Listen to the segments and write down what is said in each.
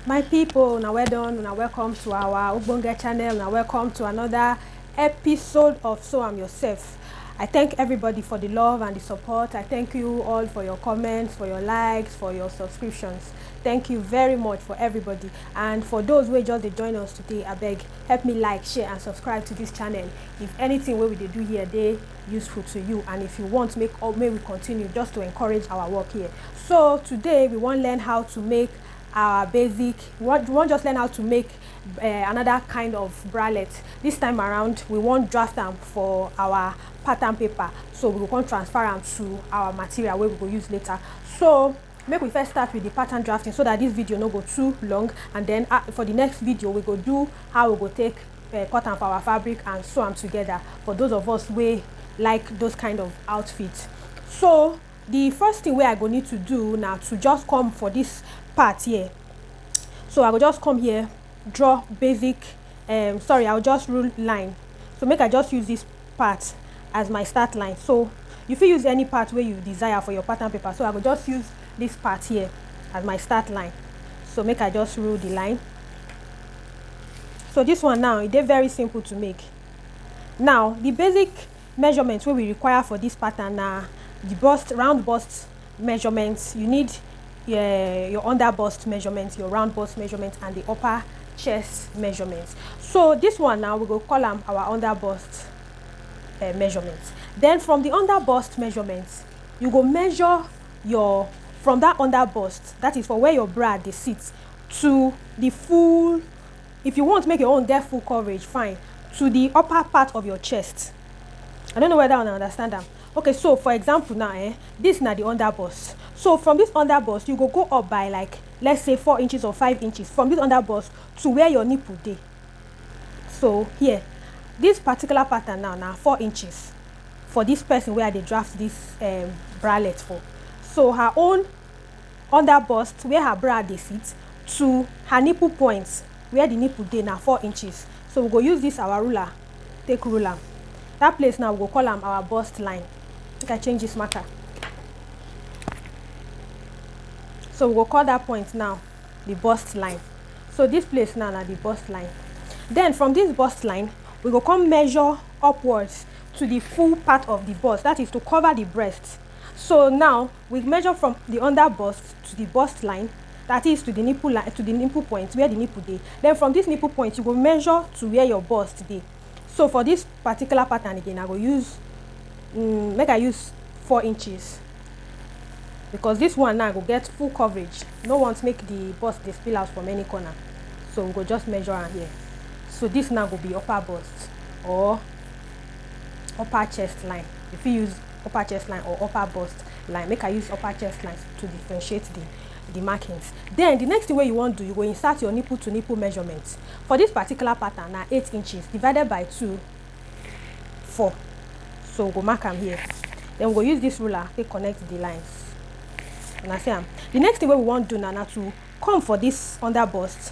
My people, now well done, now welcome to our Ubonga channel, now welcome to another episode of So I'm Yourself. I thank everybody for the love and the support. I thank you all for your comments, for your likes, for your subscriptions. Thank you very much for everybody. And for those who just join us today, I beg, help me like, share and subscribe to this channel. If anything what we do here, they useful to you, and if you want to make, or may we continue just to encourage our work here. So today we want to learn how to make our basic, we won't just learn how to make another kind of bralette. This time around we won't draft them for our pattern paper, so we will transfer them to our material where we will use later. So make we first start with the pattern drafting so that this video no go too long, and then for the next video we go do how we go take cut them for our fabric and sew them together for those of us who like those kind of outfits. So the first thing I go need to do now to just come for this part here. So I will just come here, draw basic I'll just rule line. So make I just use this part as my start line. So if you use any part where you desire for your pattern paper, so I will just use this part here as my start line. So make I just rule the line. So this one now, it is very simple to make. Now the basic measurements where we require for this pattern are the bust, round bust measurements. You need your under bust measurements, your round bust measurements, and the upper chest measurements. So this one now we go call them our under bust measurements. Then from the under bust measurements, you go measure your, from that under bust, that is for where your bra they sit, to the full, if you want to make your own get full coverage, fine, to the upper part of your chest. I don't know whether I understand them. Okay, so for example now, this is now the under bust. So from this under bust, you go up by like, let's say 4 inches or 5 inches from this under bust to where your nipple dey. So here, this particular pattern now 4 inches for this person where they draft this bralette for. So her own under bust where her bra they sit to her nipple points where the nipple dey now 4 inches. So we go use this our ruler, take ruler. That place now we go call them our bust line. I can change this marker. So we will call that point now the bust line. So this place now the bust line. Then from this bust line, we will come measure upwards to the full part of the bust, that is to cover the breast. So now we measure from the under bust to the bust line, that is to the nipple line, to the nipple point where the nipple dey. Then from this nipple point, you will measure to where your bust dey. So for this particular pattern again, I will use make I use 4 inches. Because this one now will get full coverage. No one to make the bust they spill out from any corner. So we go just measure on here. So this now will be upper bust or upper chest line. If you use upper chest line or upper bust line, make I use upper chest lines to differentiate the markings. Then the next thing you want to do, you go insert your nipple to nipple measurements. For this particular pattern now 8 inches divided by 2, 4. So we'll go mark them here. Then we'll use this ruler to connect the lines. Understand? The next thing we want to do now to come for this under bust,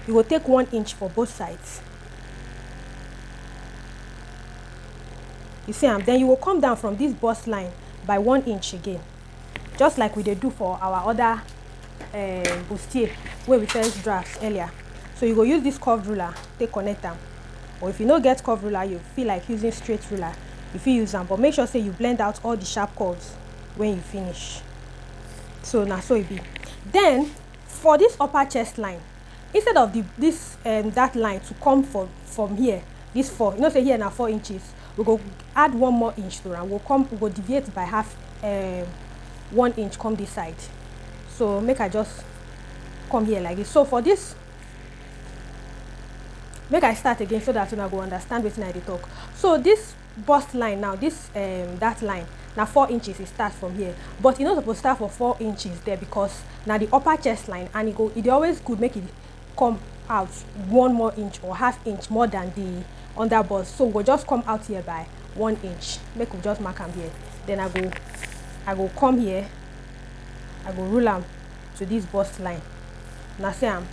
you will take 1 inch for both sides. You see, then you will come down from this bust line by 1 inch again, just like we did do for our other bustier where we first draft earlier. So you go use this curved ruler to connect them, or if you don't get curved ruler, you feel like using straight ruler, if you use them, but make sure say you blend out all the sharp curves when you finish. So now so it be. Then for this upper chest line, instead of that line to come from here, this 4, you know, say here now 4 inches, we go add 1 more inch to it. We go deviate by half 1 inch come this side. So make I just come here like this. So for this, make I start again so that you go understand what I talk. So this bust line now, this that line now 4 inches, it starts from here, but you're not supposed to start for 4 inches there, because now the upper chest line, and it always could make it come out 1 more inch or half inch more than the under bust. So we'll just come out here by 1 inch. Make we just mark them here. Then I go come here, I go rule them to this bust line. Now see am.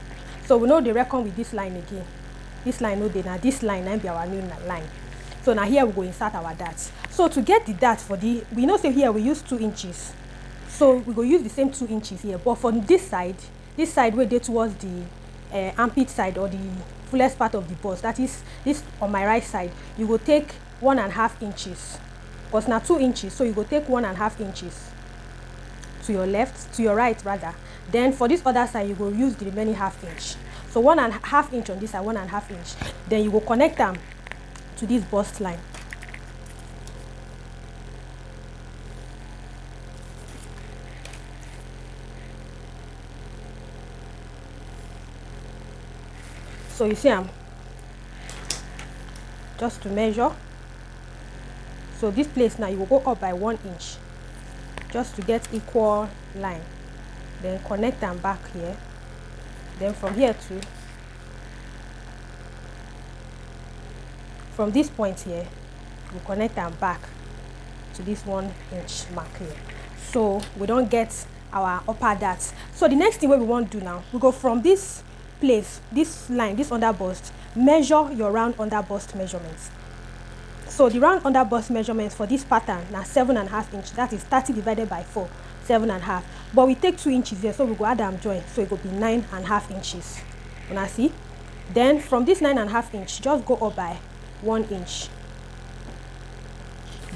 So we know they reckon with this line again. This line no dey, now this line now be our new line. So now here we go insert our darts. So to get the dart for the, we know say here we use 2 inches. So we go use the same 2 inches here, but from this side this side wey dey towards the armpit side, or the fullest part of the bust, that is this on my right side, you go take 1.5 inches, because now 2 inches, so you go take 1.5 inches to your left, to your right rather. Then for this other side, you go use the remaining 1/2 inch. So 1.5 inch on this side, 1.5 inch. Then you go connect them to this bust line. So you see, I'm just to measure. So this place now, you will go up by 1 inch, just to get equal line. Then connect them back here. Then from here to, from this point here, we connect them back to this 1 inch mark here. So we don't get our upper dart. So the next thing we want to do now, we go from this place, this line, this under bust, measure your round under bust measurements. So the round under bust measurements for this pattern now 7.5 inch. That is 30 divided by 4, 7.5. But we take 2 inches here, so we go add them join, so it will be 9.5 inches. When I see, then from this 9.5 inch, just go up by 1 inch.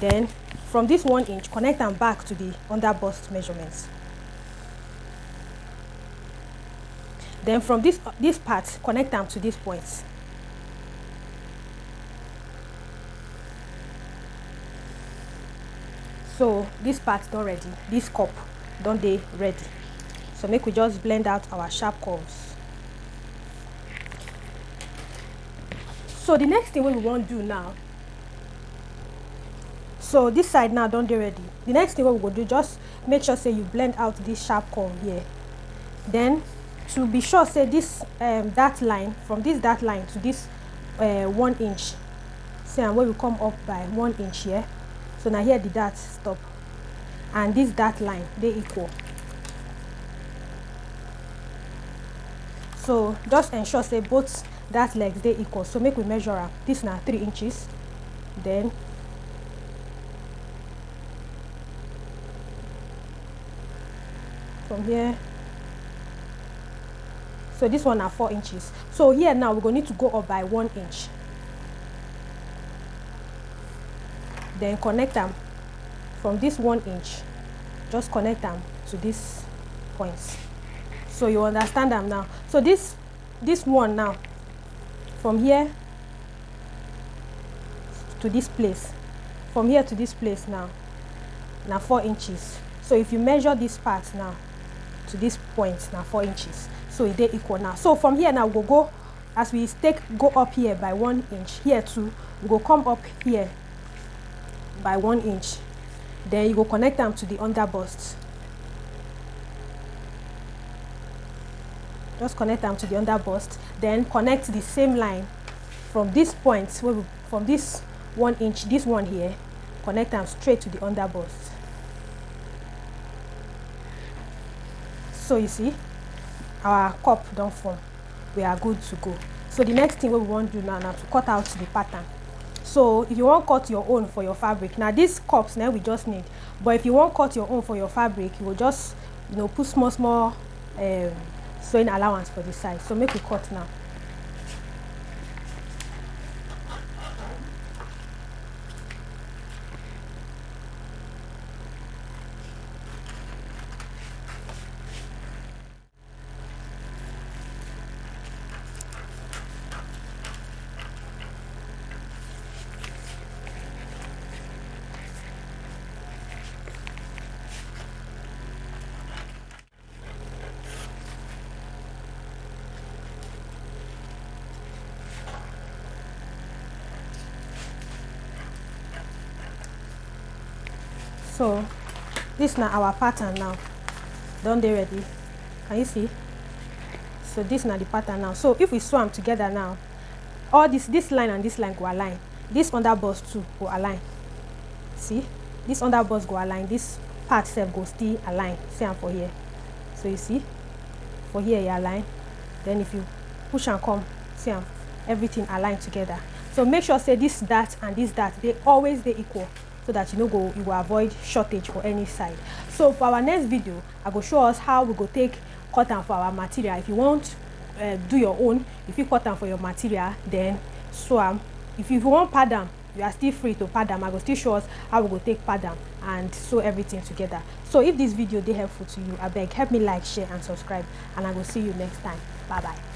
Then from this 1 inch, connect them back to the under bust measurements. Then from this part, connect them to these points. So this part done ready, this cup done dey ready. So make we just blend out our sharp curves. So the next thing we want to do now, so this side now done dey ready. The next thing we will do, just make sure say you blend out this sharp curve here. Then to be sure say this that line, from this dart line to this 1 inch, see, and where we come up by 1 inch here. So now here the dart stop, and this dart line they equal. So just ensure say both dart legs they equal. So make we measure up. This now 3 inches. Then from here, so this one are 4 inches. So here now we're going to need to go up by 1 inch. Then connect them from this 1 inch, just connect them to these points. So you understand them now. So this one now, from here to this place, from here to this place now 4 inches. So if you measure this part now to this point now 4 inches, so they equal now. So from here now we'll go, as we go up here by 1 inch, here too we go come up here by 1 inch. Then you go connect them to the under bust. Just connect them to the under bust. Then connect the same line from this point, from this 1 inch, this one here, connect them straight to the under bust. So you see, our cup don't form. We are good to go. So the next thing we want to do now to cut out the pattern. So if you want to cut your own for your fabric, now these cups now we just need, but if you want to cut your own for your fabric, you will just, you know, put small sewing allowance for the size. So make we cut now. So this now our pattern now. Done they ready? Can you see? So this now the pattern now. So if we sew them together now, all this line and this line go align. This under bust too go align. See? This under bust go align. This part self go still align. See them for here. So you see? For here you align. Then if you push and come, see them, everything align together. So make sure say this dart and this dart, they always equal, so that you will avoid shortage for any side. So for our next video, I will show us how we go take cut am for our material. If you want do your own, if you cut am for your material, then sew am. If you want pad am, you are still free to pad am. I go still show us how we go take pad am and sew everything together. So if this video dey helpful to you, abeg help me like, share and subscribe, and I will see you next time. Bye bye.